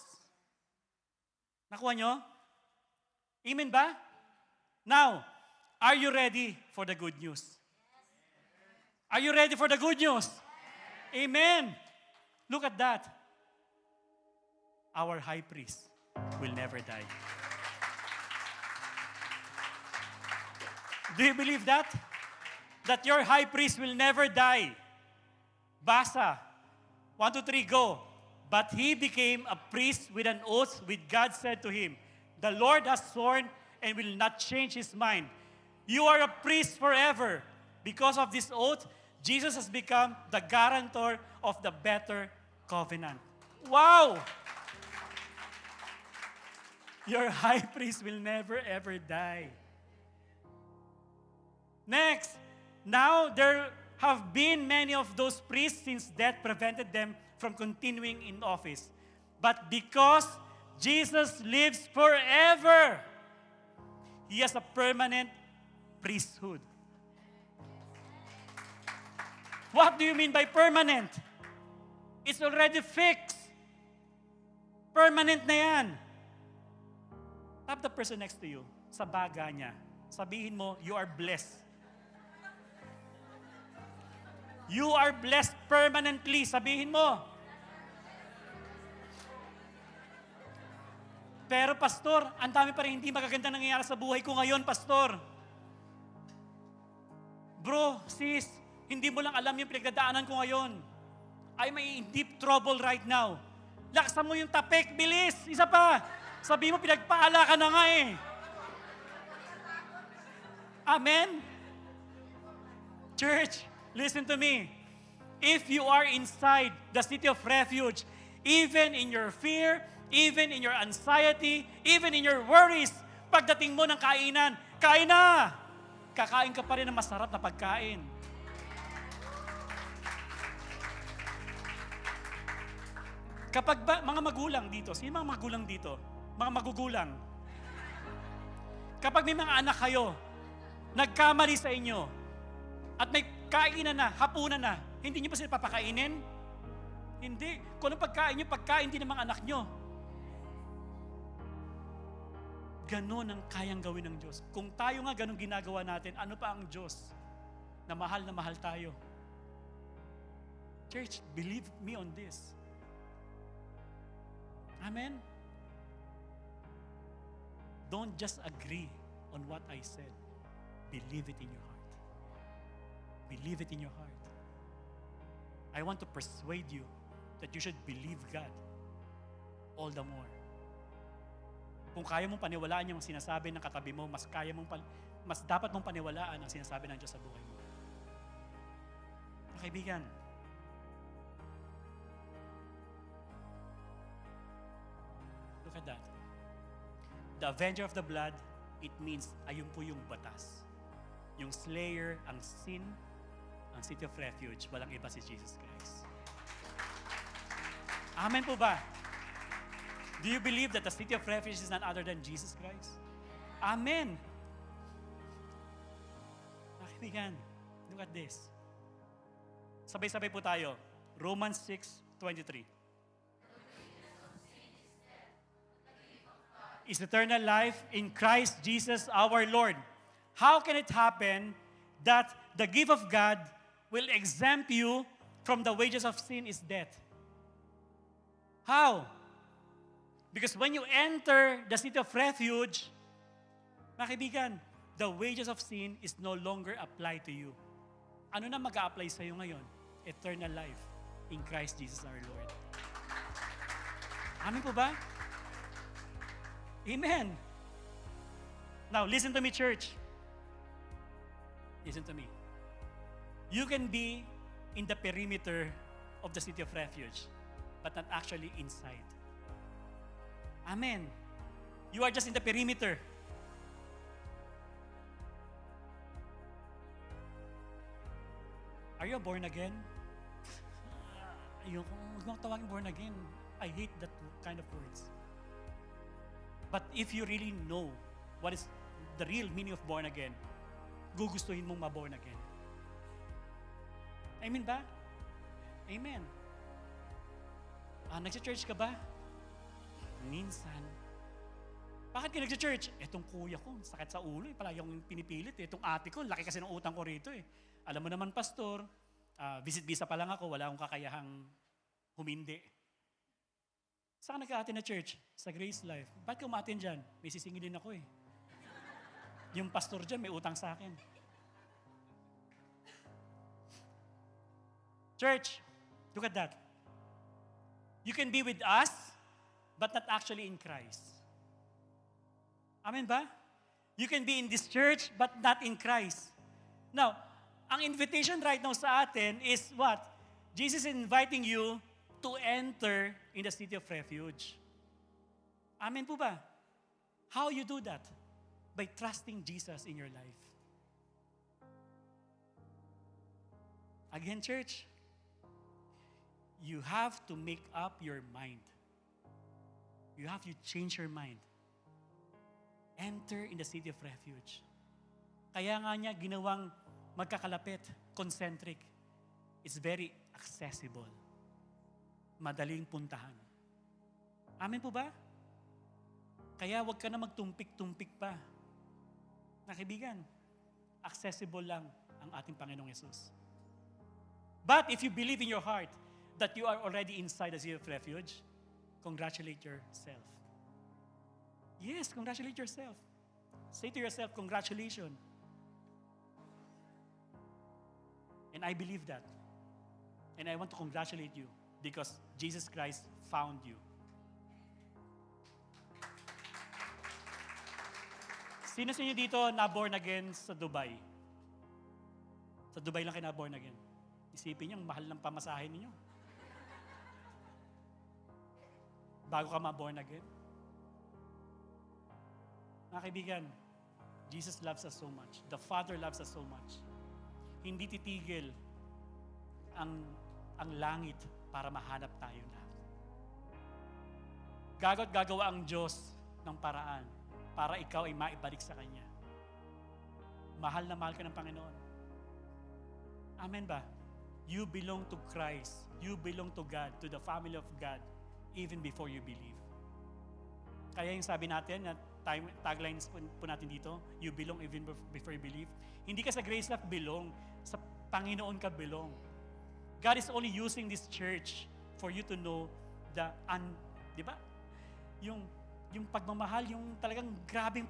Nakuha nyo? Amen ba? Now, are you ready for the good news? Are you ready for the good news? Amen. Look at that. Our high priest will never die. Do you believe that? That your high priest will never die. Basa. 1, 2, 3, go. But he became a priest with an oath, which God said to him, the Lord has sworn and will not change his mind. You are a priest forever. Because of this oath, Jesus has become the guarantor of the better covenant. Wow! Your high priest will never ever die. Next, now there have been many of those priests since death prevented them from continuing in office. But because Jesus lives forever, He has a permanent priesthood. What do you mean by permanent? It's already fixed. Permanent na yan. Tap the person next to you, sa baga niya. Sabihin mo, you are blessed. You are blessed permanently. Sabihin mo. Pero pastor, ang dami pa rin hindi magaganda nangyayari sa buhay ko ngayon, pastor. Bro, sis, hindi mo lang alam yung pinagdadaanan ko ngayon. I'm in deep trouble right now. Laksan mo yung tapik, bilis, isa pa. Sabi mo, pinagpaala ka na nga eh. Amen? Church, listen to me. If you are inside the city of refuge, even in your fear, even in your anxiety, even in your worries, pagdating mo ng kainan, kain na! Kakain ka pa rin ng masarap na pagkain. Kapag mga magulang dito, sino mga magulang dito? Mga magugulang. Kapag may mga anak kayo, nagkamali sa inyo, at may kainan na, hapunan na, hindi niyo pa sila papakainin? Hindi. Kung anong pagkain niyo, pagkain din ng mga anak niyo. Ganon ang kayang gawin ng Diyos. Kung tayo nga ganon ginagawa natin, ano pa ang Diyos na mahal tayo? Church, believe me on this. Amen? Don't just agree on what I said. Believe it in your heart. Believe it in your heart. I want to persuade you that you should believe God all the more. Kung kaya mong paniwalaan yung sinasabi ng katabi mo, mas dapat mong paniwalaan ang sinasabi ng Diyos sa buhay mo. Mga kaibigan, look at that. The avenger of the blood, it means ayun po yung batas. Yung slayer, ang sin, ang city of refuge, walang iba si Jesus Christ. Amen po ba? Do you believe that the city of refuge is none other than Jesus Christ? Amen. Kaibigan, look at this. Sabay-sabay po tayo. Romans 6:23. Is eternal life in Christ Jesus our Lord. How can it happen that the gift of God will exempt you from the wages of sin is death? How? Because when you enter the city of refuge, mga kaibigan, the wages of sin is no longer applied to you. Ano na mag-a-apply sa'yo ngayon? Eternal life in Christ Jesus our Lord. Amen po ba? Amen. Now, listen to me, church. Listen to me. You can be in the perimeter of the city of refuge, but not actually inside. Amen. You are just in the perimeter. Are you born again? Ayoko, huwag mong tawagin born again. I hate that kind of words. But if you really know what is the real meaning of born again, gugustuhin mong ma-born again. Amen ba? Amen. Nagsa-church ka ba? Minsan. Bakit ka nagsa-church? Etong kuya ko, sakit sa ulo, palagi akong pinipilit. Etong ate ko, laki kasi ng utang ko rito eh. Alam mo naman, pastor, visit visa pa lang ako, wala akong kakayahang humindi. Saan nag-a-attend na church? Sa Grace Life. Ba't ka umattend dyan? May sisingilin ako eh. Yung pastor dyan, may utang sa akin. Church, look at that. You can be with us, but not actually in Christ. Amen ba? You can be in this church, but not in Christ. Now, ang invitation right now sa atin is what? Jesus is inviting you to enter in the city of refuge. Amen po ba? How you do that? By trusting Jesus in your life. Again, church, you have to make up your mind. You have to change your mind. Enter in the city of refuge. Kaya nga niya ginawang magkakalapit, concentric. It's very accessible. Madaling puntahan. Amen po ba? Kaya wag ka na magtumpik-tumpik pa. Nakibigan, accessible lang ang ating Panginoong Yesus. But if you believe in your heart that you are already inside the city of refuge, congratulate yourself. Yes, congratulate yourself. Say to yourself, congratulations. And I believe that. And I want to congratulate you because Jesus Christ found you. Sino sa inyo dito na born again sa Dubai? Sa Dubai lang kayo na born again. Isipin niyo, ang mahal ng pamasahe ninyo. Bago ka ma-born again. Mga kaibigan, Jesus loves us so much. The Father loves us so much. Hindi titigil ang langit para mahanap tayo lahat. Gaga't gagawa ang Diyos ng paraan para ikaw ay maibalik sa Kanya. Mahal na mahal ka ng Panginoon. Amen ba? You belong to Christ. You belong to God, to the family of God, even before you believe. Kaya yung sabi natin, na taglines po natin dito, you belong even before you believe. Hindi ka sa Grace Life belong, sa Panginoon ka belong. God is only using this church for you to know di ba? Yung pagmamahal, yung talagang grabing,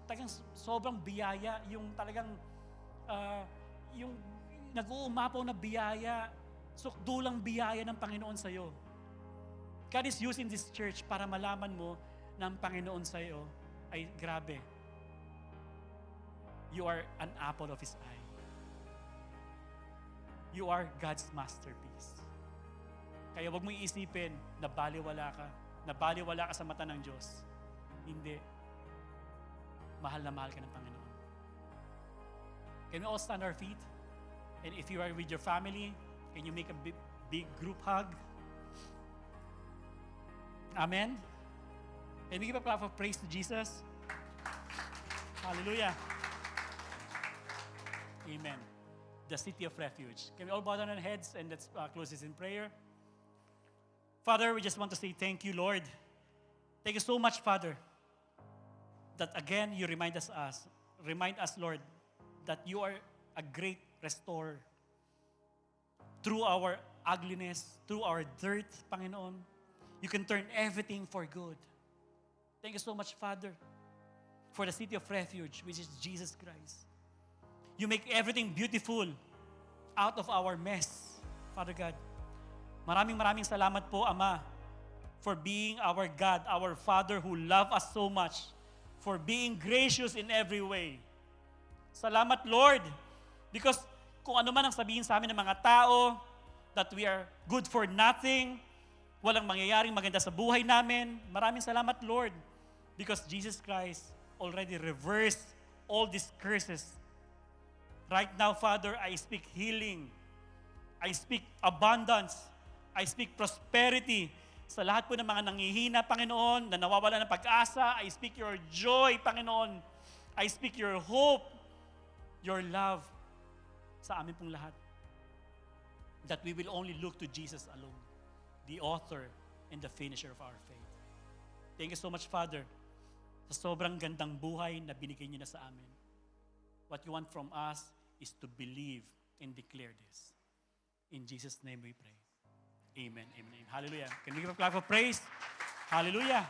talagang sobrang biyaya, yung talagang, yung nag-uumapaw na biyaya, sukdulang biyaya ng Panginoon sa'yo. God is using this church para malaman mo na ang Panginoon sa'yo ay grabe. You are an apple of His eye. You are God's masterpiece. Kaya wag mo iisipin na baliwala ka sa mata ng Diyos. Hindi. Mahal na mahal ka ng Panginoon. Can we all stand our feet? And if you are with your family, can you make a big group hug? Amen? Can we give a clap of praise to Jesus? Hallelujah. Amen. The city of refuge. Can we all bow down our heads and let's close this in prayer? Father, we just want to say thank you, Lord. Thank you so much, Father, that again you remind us, Lord, that you are a great restorer. Through our ugliness, through our dirt, Panginoon, you can turn everything for good. Thank you so much, Father, for the city of refuge, which is Jesus Christ. You make everything beautiful out of our mess, Father God. Maraming salamat po, Ama, for being our God, our Father who loved us so much, for being gracious in every way. Salamat, Lord, because kung ano man ang sabihin sa amin ng mga tao, that we are good for nothing, walang mangyayaring maganda sa buhay namin, maraming salamat, Lord, because Jesus Christ already reversed all these curses. Right now, Father, I speak healing. I speak abundance. I speak prosperity sa lahat po ng mga nanghihina, Panginoon, na nawawala ng pag-asa. I speak your joy, Panginoon. I speak your hope, your love sa amin pong lahat. That we will only look to Jesus alone, the author and the finisher of our faith. Thank you so much, Father, sa sobrang gandang buhay na binigay niyo na sa amin. What you want from us is to believe and declare this. In Jesus' name we pray. Amen. Amen. Hallelujah. Can we give a clap of praise? Hallelujah.